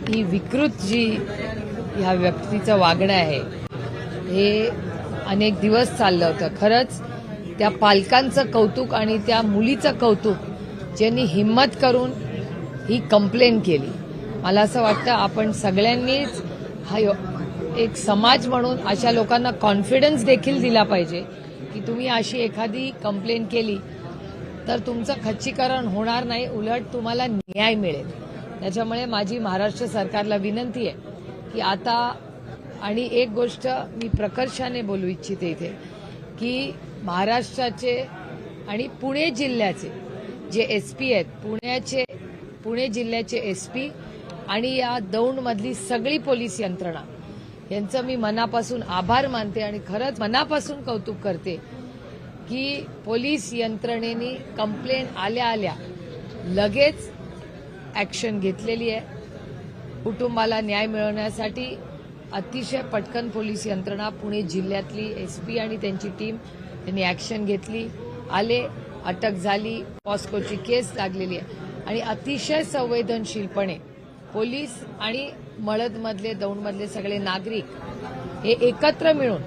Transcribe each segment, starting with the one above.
ही विकृत जी ह्या व्यक्तीचं वागणं आहे हे अनेक दिवस चाललं होतं. खरंच त्या पालकांचं कौतुक आणि त्या मुलीचं कौतुक ज्यांनी हिम्मत करून ही कंप्लेंट केली. मला असं वाटतं आपण सगळ्यांनीच हा एक समाज म्हणून अशा लोकांना कॉन्फिडन्स देखील दिला पाहिजे की तुम्ही अशी एखादी कंप्लेंट केली तर तुमचं खच्चीकरण होणार नाही, उलट तुम्हाला न्याय मिळेल. त्याच्यामुळे माझी महाराष्ट्र सरकारला विनंती आहे की आता, आणि एक गोष्ट मी प्रकर्षाने बोलू इच्छिते इथे, की महाराष्ट्राचे आणि पुणे जिल्ह्याचे जे एसपी आहेत, पुणे जिल्ह्याचे एसपी आणि या दौंडमधली सगळी पोलीस यंत्रणा यांचं मी मनापासून आभार मानते आणि खरंच मनापासून कौतुक करते की पोलीस यंत्रणेने कंप्लेंट आल्या लगेच ॲक्शन घेतलेली आहे. कुटुंबाला न्याय मिळवण्यासाठी अतिशय पटकन पोलीस यंत्रणा, पुणे जिल्ह्यातली एसपी आणि त्यांची टीम यांनी ॲक्शन घेतली, आले, अटक झाली, पॉस्कोची केस लागलेली आहे आणि अतिशय संवेदनशीलपणे पोलीस आणि मळदमधले, दौंडमधले सगळे नागरिक हे एकत्र मिळून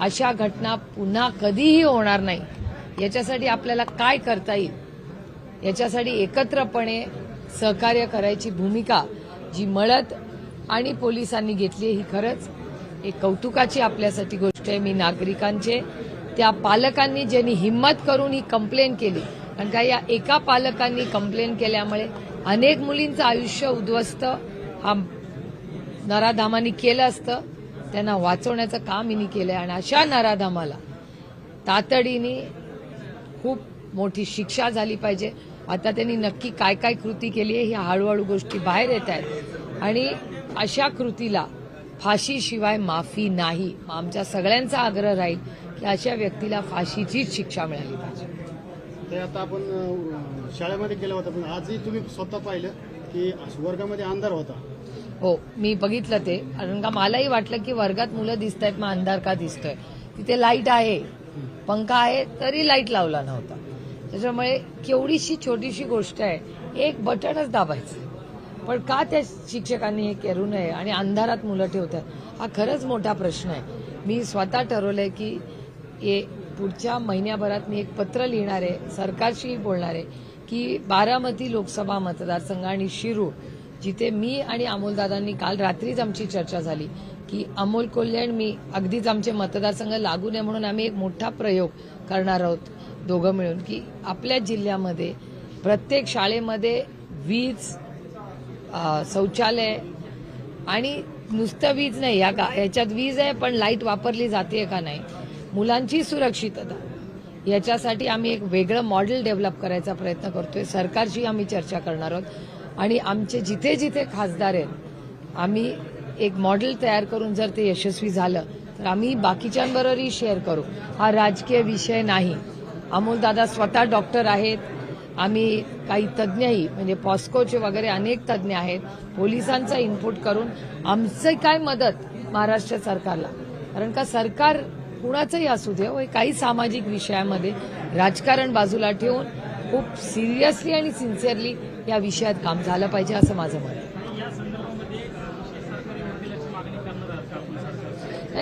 अशा घटना पुन्हा कधीही होणार नाही याच्यासाठी आपल्याला काय करता येईल याच्यासाठी एकत्रपणे सहकार्य करायची भूमिका जी मळद आणि पोलिसांनी घेतली ही खरंच एक कौतुकाची आपल्यासाठी गोष्ट आहे. मी नागरिकांचे, त्या पालकांनी ज्यांनी हिम्मत करून ही कंप्लेंट केली, कारण का या एका पालकांनी कंप्लेंट केल्यामुळे अनेक मुलींचं आयुष्य उद्ध्वस्त हा नराधामांनी केलं असतं, त्यांना वाचवण्याचं काम हिने केलं आणि अशा नराधामाला तातडीने खूप मोठी शिक्षा झाली पाहिजे. आता त्यांनी नक्की काय काय कृती केली आहे ह्या हळूहळू गोष्टी बाहेर येत आहेत आणि अशा कृतीला फाशीशिवाय माफी नाही. आमच्या सगळ्यांचा आग्रह राहील की अशा व्यक्तीला फाशीचीच शिक्षा मिळाली पाहिजे. ते आता आपण शाळेमध्ये केलं होतं, पण आजही तुम्ही स्वतः पाहिलं की वर्गामध्ये अंधार होता. हो, मी बघितलं ते, कारण का मलाही वाटलं की वर्गात मुलं दिसत आहेत, मग अंधार का दिसतोय. तिथे लाईट आहे, पंखा आहे, तरी लाईट लावला नव्हता. त्याच्यामुळे केवढीशी छोटीशी गोष्ट आहे, एक बटनच दाबायचं, पण का त्या शिक्षकांनी हे करू नये आणि अंधारात मुलं ठेवतात, हा खरंच मोठा प्रश्न आहे. मी स्वतः ठरवलंय की पुढच्या महिन्याभरात मी एक पत्र लिहिणार आहे, सरकारशीही बोलणार आहे की बारामती लोकसभा मतदारसंघ आणि शिरूर, जिथे मी आणि अमोलदादांनी काल रात्रीच आमची चर्चा झाली की अमोल कोल्हे आणि मी अगदीच आमचे मतदारसंघ लागू नये म्हणून आम्ही एक मोठा प्रयोग करणार आहोत दोघं मिळून, की आपल्या जिल्ह्यामध्ये प्रत्येक शाळेमध्ये वीज, शौचालय आणि नुसतं वीज नाही, याच्यात वीज आहे पण लाईट वापरली जाते का नाही, मुलांची सुरक्षितता, याच्यासाठी आम्ही एक वेगळं मॉडेल डेव्हलप करायचा प्रयत्न करतोय. सरकारशी आम्ही चर्चा करणार आहोत आणि आमचे जिथे जिथे खासदार आहेत आम्ही एक मॉडेल तयार करून जर ते यशस्वी झालं तर आम्ही बाकीच्यांबरोबरही शेअर करू. हा राजकीय विषय नाही. अमोलदादा स्वतः डॉक्टर आहेत, आम्ही काही तज्ज्ञही म्हणजे पॉस्कोचे वगैरे अनेक तज्ज्ञ आहेत, पोलिसांचा इनपुट करून आमचं काय मदत महाराष्ट्र सरकारला, कारण का सरकार कुणाचंही असू दे, काही सामाजिक विषयामध्ये राजकारण बाजूला ठेवून खूप सिरियसली आणि सिन्सिअरली या विषयात काम झालं पाहिजे असं माझं मत आहे.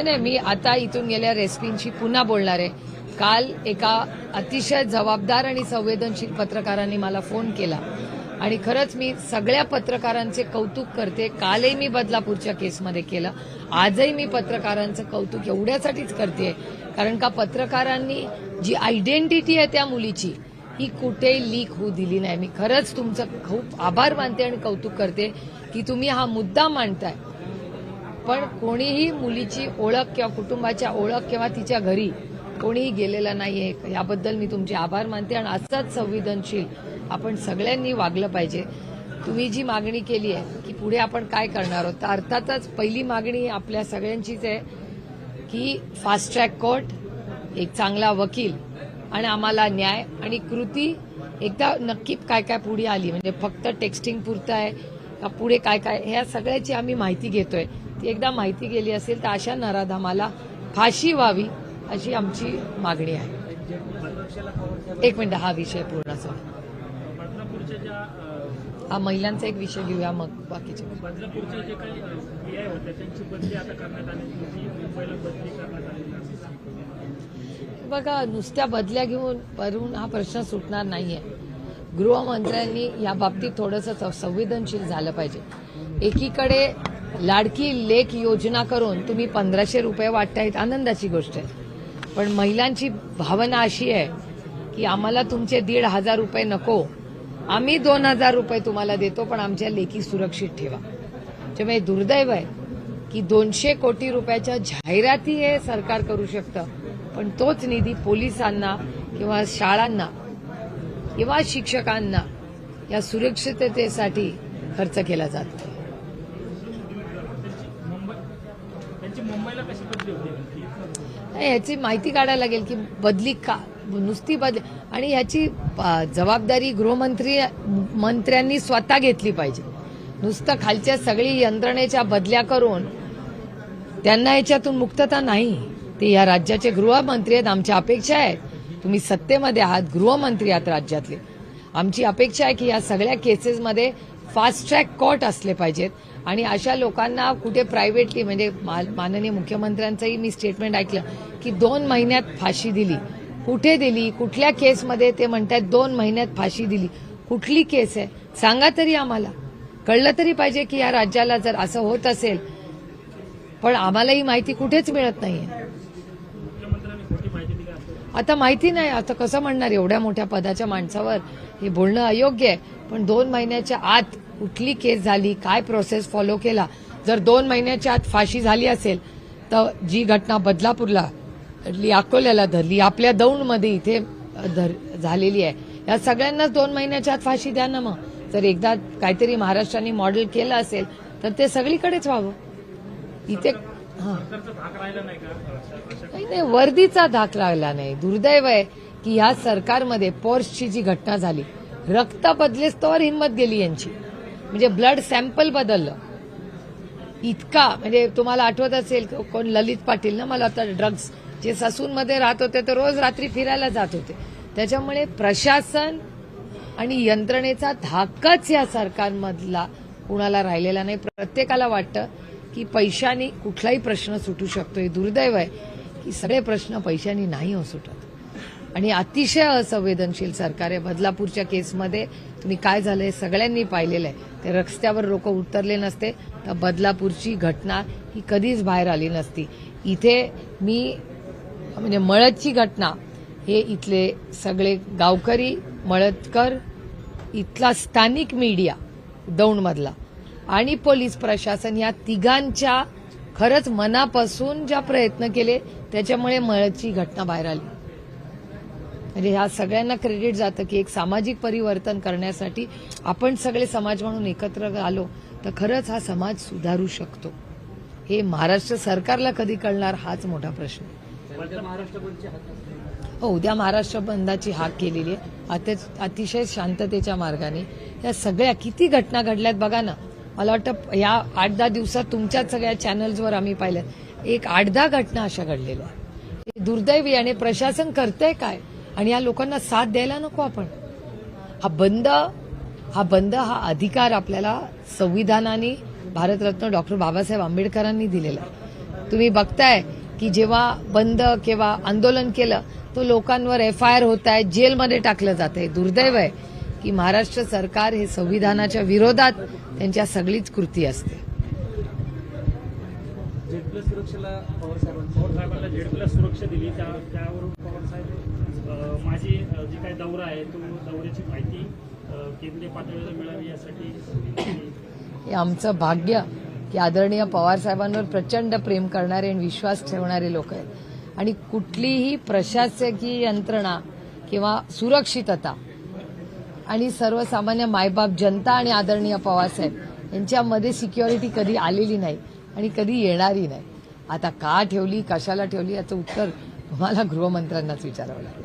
नाही, मी आता इथून गेल्या रेस्पींशी पुन्हा बोलणार आहे. काल एका अतिशय जबाबदार आणि संवेदनशील पत्रकारांनी मला फोन केला आणि खरंच मी सगळ्या पत्रकारांचे कौतुक करते. कालही मी बदलापूरच्या केसमध्ये केलं, आजही मी पत्रकारांचं कौतुक एवढ्यासाठीच करते कारण का पत्रकारांनी जी आयडेंटिटी आहे त्या मुलीची ही कुठेही लीक होऊ दिली नाही. मी खरंच तुमचं खूप आभार मानते आणि कौतुक करते की तुम्ही हा मुद्दा मांडताय, पण कोणीही मुलीची ओळख किंवा कुटुंबाच्या ओळख किंवा तिच्या घरी कोणीही गेलेलं नाहीये, याबद्दल मी तुमचे आभार मानते आणि असंच संवेदनशील आपण सगळ्यांनी वागलं पाहिजे. तुम्ही जी मागणी केली आहे की पुढे आपण काय करणार आहोत, तर अर्थातच पहिली मागणी आपल्या सगळ्यांचीच आहे की फास्ट ट्रॅक कोर्ट, एक चांगला वकील आणि आम्हाला न्याय आणि कृती एकदा नक्की काय काय पुढे आली, म्हणजे फक्त टेक्स्टिंग पुरतं आहे का पुढे काय काय, ह्या सगळ्याची आम्ही माहिती घेतोय. ती एकदा माहिती गेली असेल तर अशा नराधामाला फाशी व्हावी अशी आमची मागणी आहे. एक मिनिट, हा विषय पूर्ण झाला. हा महिलांचा एक विषय घेऊया, मग बाकीचे. बदलापूरचे जे काही पीआय होते त्यांची बदली आता करण्यात आली, मुंबईला बदली करण्यात आली. बघा, नुसत्या बदल्या घेऊन वरून हा प्रश्न सुटणार नाहीये. गृहमंत्र्यांनी या बाबतीत थोडंसं संवेदनशील झालं पाहिजे. एकीकडे लाडकी लेक योजना करून तुम्ही 1500 रुपये वाटतायत, आनंदाची गोष्ट आहे. पण महिलांची भावना अशी आहे की आम्हाला तुमचे 1,500 रुपये नको, आम्ही 2,000 रुपये तुम्हाला देतो, पण आमच्या लेकी सुरक्षित ठेवा. त्यामुळे दुर्दैव आहे की 200 कोटी रुपयाच्या जाहिराती हे सरकार करू शकतं, पण तोच निधी पोलिसांना किंवा शाळांना किंवा शिक्षकांना या सुरक्षिततेसाठी खर्च केला जातो. त्यांची मुंबईला कशी बदली होती याची माहिती काढायला लागेल की बदली का, नुसती बदली, आणि याची जबाबदारी मंत्र्यांनी स्वतः घेतली पाहिजे. नुसतं खालच्या सगळी यंत्रणेच्या बदल्या करून त्यांना याच्यातून मुक्तता नाही. ते या राज्याचे गृहमंत्री आहेत. आमच्या अपेक्षा आहे, तुम्ही सत्तेमध्ये आहात, गृहमंत्री आहात राज्यातले, आमची अपेक्षा आहे की या सगळ्या केसेसमध्ये फास्ट ट्रॅक कोर्ट असले पाहिजेत. आणि अशा लोकांना कुठे प्रायव्हेटली, म्हणजे माननीय मुख्यमंत्र्यांचंही मी स्टेटमेंट ऐकलं की 2 महिन्यात फाशी दिली. कुठे दिली, कुठल्या केसमध्ये? ते म्हणतात 2 महिन्यात फाशी दिली. कुठली केस आहे सांगा तरी, आम्हाला कळलं तरी पाहिजे की या राज्याला जर असं होत असेल. पण आम्हाला ही माहिती कुठेच मिळत नाहीये. आता माहिती नाही, आता कसं म्हणणार, एवढ्या मोठ्या पदाच्या माणसावर हे बोलणं अयोग्य आहे. पण 2 महिन्याच्या आत कुठली केस झाली, काय प्रोसेस फॉलो केला? जर 2 महिन्याच्या आत फाशी झाली असेल तर जी घटना बदलापूरला घडली, अकोल्याला धरली, आपल्या दौंडमध्ये इथे झालेली आहे, या सगळ्यांनाच 2 महिन्याच्या आत फाशी द्या ना. मग जर एकदा काहीतरी महाराष्ट्राने मॉडेल केलं असेल तर ते सगळीकडेच व्हावं. इथे नाही, वर्दीचा धाक लागला नाही. दुर्दैव आहे की ह्या सरकारमध्ये पोर्सची जी घटना झाली, रक्त बदलेस तोवर हिंमत गेली यांची. म्हणजे ब्लड सॅम्पल बदललं इतका. म्हणजे तुम्हाला आठवत असेल कोण, ललित पाटील ना, मला आता ड्रग्ज जे ससूनमध्ये राहत होते तर रोज रात्री फिरायला जात होते. त्याच्यामुळे प्रशासन आणि यंत्रणेचा धाकच या सरकारमधला कुणाला राहिलेला नाही. प्रत्येकाला वाटतं की पैशानी कुठलाही प्रश्न सुटू शकतो. हे दुर्दैव आहे की सगळे प्रश्न पैशानी नाही हो सुटत. आणि अतिशय असंवेदनशील सरकार आहे. बदलापूरच्या केसमध्ये तुम्ही काय झालंय सगळ्यांनी पाहिलेलं आहे. ते रस्त्यावर लोक उतरले नसते तर बदलापूरची घटना ही कधीच बाहेर आली नसती. इथे मी म्हणजे मळदची घटना, हे इथले सगळे गावकरी, मळदकर, इथला स्थानिक मीडिया दौंडमधला आणि पोलीस प्रशासन या तिघांच्या खरंच मनापासून ज्या प्रयत्न केले त्याच्यामुळे मळदची घटना बाहेर आली. म्हणजे ह्या सगळ्यांना क्रेडिट जातं की एक सामाजिक परिवर्तन करण्यासाठी आपण सगळे समाज म्हणून एकत्र आलो तर खरंच हा समाज सुधारू शकतो. हे महाराष्ट्र सरकारला कधी कळणार हाच मोठा प्रश्न. हो, उद्या महाराष्ट्र बंदाची हाक केलेली आहे अतिशय शांततेच्या मार्गाने. या सगळ्या किती घटना घडल्यात बघा ना. मला वाटतं या 8-10 दिवसात तुमच्याच सगळ्या चॅनल्सवर आम्ही पाहिल्यात, एक 8-10 घटना अशा घडलेल्या. हे दुर्दैवी. आणि प्रशासन करतंय काय? आणि या लोकांना साथ द्यायला नको आपण. हा बंद हा अधिकार आपल्याला संविधानाने भारतरत्न डॉक्टर बाबासाहेब आंबेडकरांनी दिलेला आहे. तुम्ही बघताय की जेव्हा बंद किंवा आंदोलन केलं तो लोकांवर FIR होत आहे, जेलमध्ये टाकलं जात आहे. दुर्दैव आहे की महाराष्ट्र सरकार हे संविधानाच्या विरोधात त्यांच्या सगळीच कृती असते. Z+ सुरक्षेला पवार साहेबांना Z+ सुरक्षा दिली, त्यावरून पवार साहेब माझी जी काही दौरा आहे तो दौऱ्याची माहिती केंद्रीय पातळीवर मिळावी यासाठी. हे आमचं भाग्य की आदरणीय पवार साहेबांवर प्रचंड प्रेम करणारे आणि विश्वास ठेवणारे लोक आहेत. आणि कुठलीही प्रशासकीय यंत्रणा किंवा सुरक्षितता आणि सर्वसामान्य मायबाप जनता आणि आदरणीय पवारसाहेब यांच्यामध्ये सिक्युरिटी कधी आलेली नाही आणि कधी येणारी नाही. आता का ठेवली, कशाला ठेवली याचं उत्तर तुम्हाला गृहमंत्र्यांनाच विचारावं लागेल.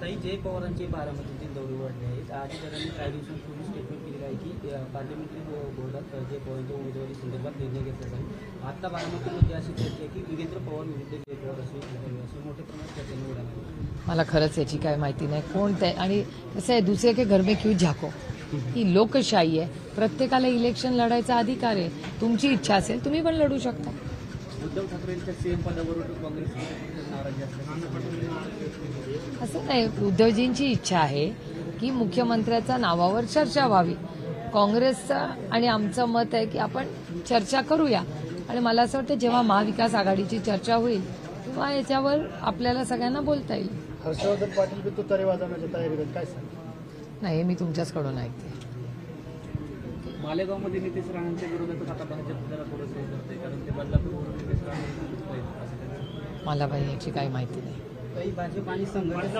ताई, जय पवारांचे बारामतीचे दौरे वाढले आहेत. आज त्यांनी काही दिवसांपूर्वी स्टेटमेंट केलेलं आहे की पार्लमेंटरी बोर्डात जय पवारांच्या उमेदवारी संदर्भात निर्णय घेतला जाईल. आता बारामतीमध्ये अशी चर्चा आहे की युगेंद्र पवार विरुद्ध जय पवार असे मोठ्या प्रमाणात चर्चा निवडाली. मला खरंच याची काय माहिती नाही कोण ते. आणि कसं आहे, दुसरे के घर में क्यों झाको. ही लोकशाही आहे. प्रत्येकाला इलेक्शन लढायचा अधिकार आहे. तुमची इच्छा असेल तुम्ही पण लढू शकता. उद्धव ठाकरेंच्या सीएम पदावरून काँग्रेस नाराजी असल्याचं असं नाही, उद्धवजींची इच्छा आहे की मुख्यमंत्र्याच्या नावावर चर्चा व्हावी. काँग्रेसचं आणि आमचं मत आहे की आपण चर्चा करूया आणि मला असं वाटतं जेव्हा महाविकास आघाडीची चर्चा होईल तेव्हा याच्यावर आपल्याला सगळ्यांना बोलता येईल. हर्षवर्धन पाटील बी तुतारी वाजवण्याच्या तयारीत आहेत, काय सांग? नाही, हे मी तुमच्याचकडून ऐकते. मालेगावमध्ये नितेश राणेंच्या विरोधात आता भाजप जरा थोडंसं करते, कारण ते बदलापूरवरून नितेश राणे मला बाई याची काही माहिती नाही. काही भाजप आणि संघटना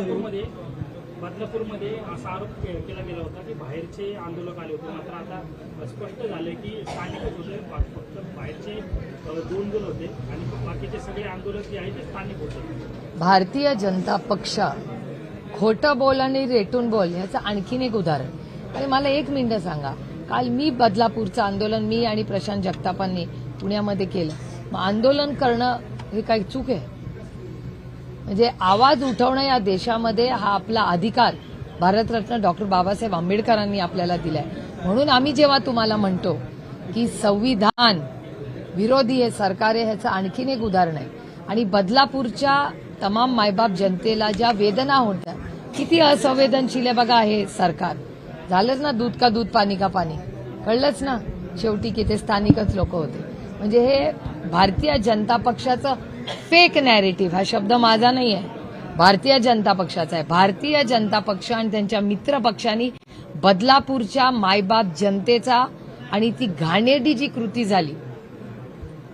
बदलापूरमध्ये असा आरोप केला गेला होता की बाहेरचे आंदोलक आले होते, मात्र आता स्पष्ट झाले की स्थानिकच होते. फक्त बाहेरचे 2 जण होते आणि बाकीचे सगळे आंदोलक जे आहेत ते स्थानिक होते. भारतीय जनता पक्ष खोटं बोल आणि रेटून बोल याचं आणखीन एक उदाहरण. आणि मला एक मिनिट सांगा, काल मी बदलापूरचं आंदोलन मी आणि प्रशांत जगतापांनी पुण्यामध्ये केलं. मग आंदोलन करणं हे काही चूक आहे? म्हणजे आवाज उठवणं या देशामध्ये हा आपला अधिकार भारतरत्न डॉक्टर बाबासाहेब आंबेडकरांनी आपल्याला दिलाय. म्हणून आम्ही जेव्हा तुम्हाला म्हणतो की संविधान विरोधी हे सरकार आहे, ह्याचं आणखीन एक उदाहरण आहे. आणि बदलापूरच्या तमाम मायबाप जनतेला ज्या वेदना होत्या, किती असंवेदनशील आहे बघा हे सरकार. झालंच ना, दूध का दूध पाणी का पाणी, कळलंच ना शेवटी की ते स्थानिकच लोक होते. म्हणजे हे भारतीय जनता पक्षाचं फेक नॅरेटिव्ह, हा शब्द माझा नाही आहे, भारतीय जनता पक्षाचा आहे. भारतीय जनता पक्ष आणि त्यांच्या मित्र पक्षांनी बदलापूरच्या मायबाप जनतेचा आणि ती घाणेरडी जी कृती झाली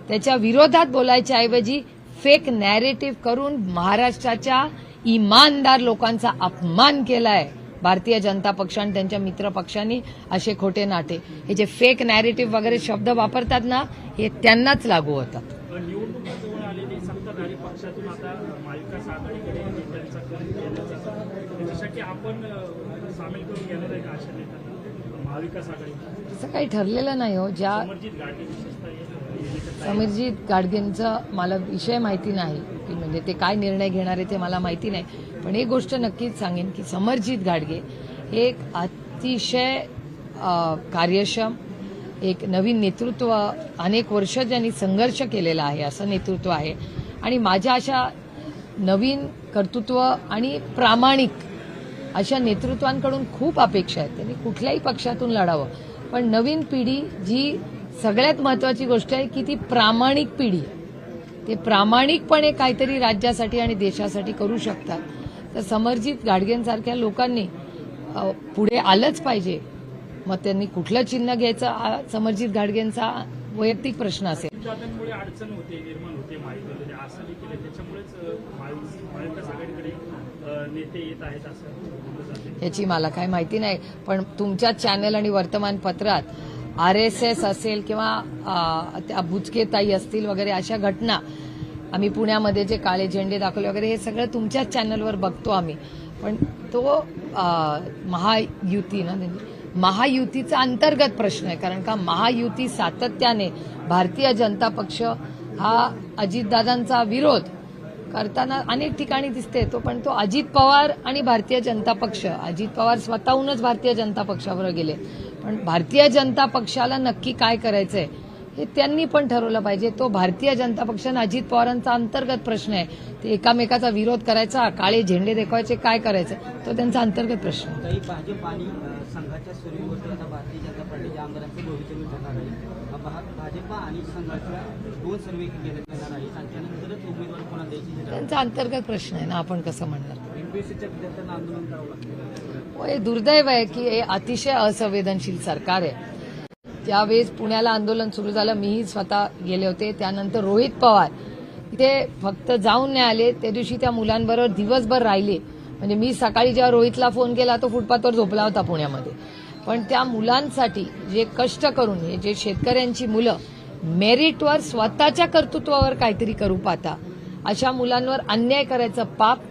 त्याच्या विरोधात बोलायच्या ऐवजी फेक नॅरेटिव्ह करून महाराष्ट्राच्या इमानदार लोकांचा अपमान केलाय भारतीय जनता पक्ष आणि त्यांच्या मित्र पक्षांनी. असे खोटे नाटे, हे जे फेक नॅरेटिव्ह वगैरे शब्द वापरतात ना, हे त्यांनाच लागू होतात. निवडणुका जवळ आलेली सत्ताधारी पक्षातून आता महाविकास आघाडीकडे त्यांचा कल केला जातो, त्याच्यासाठी आपण सामील करून घेणार आहे का अशा नेत्यांना महाविकास आघाडी? असं काही ठरलेलं नाही हो. ज्या समर्जित गाडगे विशेषतः समरजित गाडगेंचा मला विषय माहिती नाही की म्हणजे ते काय निर्णय घेणार आहे ते मला माहिती नाही. पण एक गोष्ट नक्कीच सांगेन की समरजित गाडगे हे एक अतिशय कार्यक्षम, एक नवीन नेतृत्व, अनेक वर्ष ज्यांनी संघर्ष केलेला आहे असं नेतृत्व आहे. आणि माझ्या अशा नवीन कर्तृत्व आणि प्रामाणिक अशा नेतृत्वांकडून खूप अपेक्षा आहेत. त्यांनी कुठल्याही पक्षातून लढावं, पण नवीन पिढी जी सगळ्यात महत्वाची गोष्ट आहे की ती प्रामाणिक पिढी आहे. ते प्रामाणिकपणे काहीतरी राज्यासाठी आणि देशासाठी करू शकतात. तर समरजित गाडगेंसारख्या लोकांनी पुढे आलंच पाहिजे. मग त्यांनी कुठलं चिन्ह घ्यायचं हा समरजित गाडगेंचा वैयक्तिक प्रश्न असेल. जातांमुळे अडचण होते, निर्माण होते महायुतीमध्ये, असं देखील आहे. त्याच्यामुळेच महाविकास आघाडीकडे नेते येत आहेत असं बोललं जाते. याची मला काही माहिती नाही, पण तुमच्या चॅनल आणि वर्तमानपत्रात RSS असेल किंवा बुचकेताई असतील वगैरे अशा घटना, आम्ही पुण्यामध्ये जे काळे झेंडे दाखवले वगैरे हे सगळं तुमच्याच चॅनलवर बघतो आम्ही. पण तो महायुती ना, महायुतीचा अंतर्गत प्रश्न आहे. कारण का महायुती सातत्याने भारतीय जनता पक्ष हा अजितदादांचा विरोध करताना अनेक ठिकाणी दिसते. पण तो अजित पवार आणि भारतीय जनता पक्ष, अजित पवार स्वतःहूनच भारतीय जनता पक्षावर गेले, पण भारतीय जनता पक्षाला नक्की काय करायचंय हे त्यांनी पण ठरवलं पाहिजे. तो भारतीय जनता पक्ष आणि अजित पवारांचा अंतर्गत प्रश्न आहे. ते एकामेकाचा विरोध करायचा, काळे झेंडे दाखवायचे, काय करायचं तो त्यांचा अंतर्गत प्रश्न आहे. काही भाजप आणि संघाच्या सुरुवातीवर आता भारतीय जनता पार्टीच्या आमदारांचे भविष्य ठरणार आहे. भाजप आणि संघाच्या 2 सर्वे घेण्यात येणार आहेत आणि त्यानंतरच उमेदवार कोणाला द्यायची त्यांचा अंतर्गत प्रश्न आहे ना, आपण कसं म्हणणार. MPSCच्या विद्यार्थ्यांना आंदोलन करावं लागतं. हे दुर्दैव आहे की हे अतिशय असंवेदनशील सरकार आहे. त्यावेळेस पुण्याला आंदोलन सुरू झालं, मीही स्वतः गेले होते. त्यानंतर रोहित पवार इथे फक्त जाऊन नाही आले, त्या दिवशी त्या मुलांबरोबर दिवसभर राहिले. म्हणजे मी सकाळी जेव्हा रोहितला फोन केला तो फुटपाथवर झोपला होता पुण्यामध्ये. पण त्या मुलांसाठी जे कष्ट करून, हे जे शेतकऱ्यांची मुलं मेरिटवर स्वतःच्या कर्तृत्वावर काहीतरी करू पाहता, अशा मुलांवर अन्याय करायचं पाप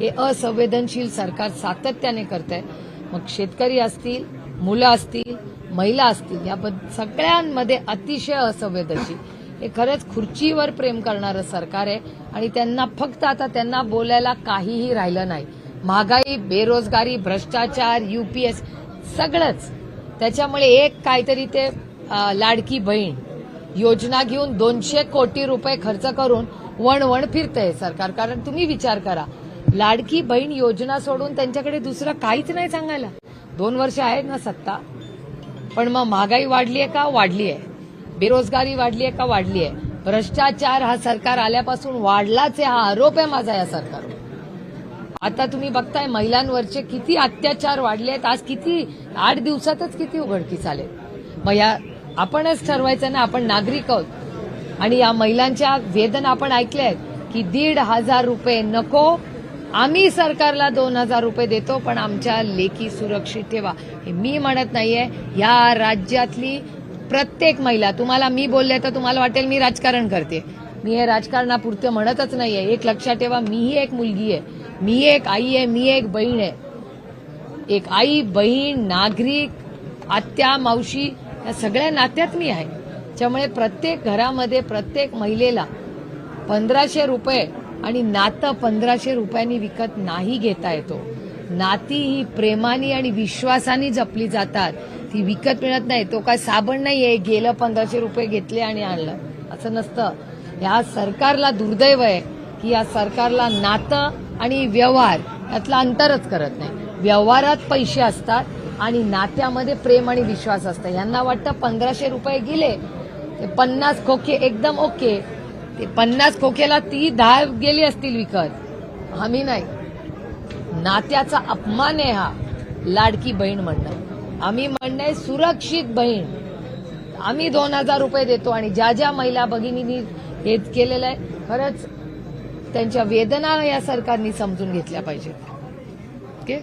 हे असंवेदनशील सरकार सातत्याने करतंय. मग शेतकरी असतील, मुलं असतील, महिला असतील, या सगळ्यांमध्ये अतिशय असंवेदनशील. हे खरंच खुर्चीवर प्रेम करणारं सरकार आहे आणि त्यांना फक्त आता त्यांना बोलायला काहीही राहिलं नाही. महागाई, बेरोजगारी, भ्रष्टाचार, UPS सगळंच त्याच्यामुळे एक काहीतरी ते लाडकी बहीण योजना घेऊन 200 कोटी रुपये खर्च करून वणवण फिरतंय सरकार. कारण तुम्ही विचार करा, लाडकी बहीण योजना सोडून त्यांच्याकडे दुसरं काहीच नाही सांगायला. 2 वर्ष आहेत ना सत्ता, पण मग महागाई वाढली आहे का? वाढली आहे. बेरोजगारी वाढली आहे का? वाढली आहे. भ्रष्टाचार हा सरकार आल्यापासून वाढलाच आहे, हा आरोप आहे माझा या सरकारवर. आता तुम्ही बघताय महिलांवरचे किती अत्याचार वाढले आहेत. आज किती 8 दिवसातच किती उघडकीस आले. मग या आपणच ठरवायचं ना, आपण नागरिक आहोत आणि या महिलांच्या वेदना आपण ऐकल्या आहेत की 1,500 रुपये नको, आम्ही सरकारला 2,000 रुपये देतो, पण आमच्या लेकी सुरक्षित ठेवा. हे मी म्हणत नाहीये, या राज्यातली प्रत्येक महिला. तुम्हाला मी बोलले तर तुम्हाला वाटेल मी राजकारण करते. मी हे राजकारणापुरतं म्हणतच नाहीये. एक लक्षात ठेवा, मीही एक मुलगी आहे, मी एक आई आहे, मी एक बहीण आहे. एक आई, बहीण, नागरिक, आत्या, मावशी या सगळ्या नात्यात मी आहे. त्यामुळे प्रत्येक घरामध्ये प्रत्येक महिलेला 1,500 रुपये आणि नातं 1,500 रुपयांनी विकत नाही घेता येतो. नाती ही प्रेमाने आणि विश्वासाने जपली जातात, ती विकत मिळत नाही. तो काय साबण नाहीये, गेलं 1,500 रुपये घेतले आणि आणलं, असं नसतं. या सरकारला दुर्दैव आहे की या सरकारला नातं आणि व्यवहार यातलं अंतरच करत नाही. व्यवहारात पैसे असतात आणि नात्यामध्ये प्रेम आणि विश्वास असतं. यांना वाटतं 1,500 रुपये गेले, ते 50 खोके एकदम ओके. ते 50 खोकेला ती 10 गेली असतील विकत, आम्ही नाही. नात्याचा अपमान आहे हा लाडकी बहीण म्हणणं. आम्ही म्हणणं सुरक्षित बहीण. आम्ही 2,000 रुपये देतो आणि ज्या ज्या महिला भगिनींनी हे केलेलं आहे, खरंच त्यांच्या वेदना या सरकारने समजून घेतल्या पाहिजेत. ओके,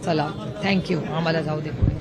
चला, थँक्यू. आम्हाला जाऊ दे पुढे.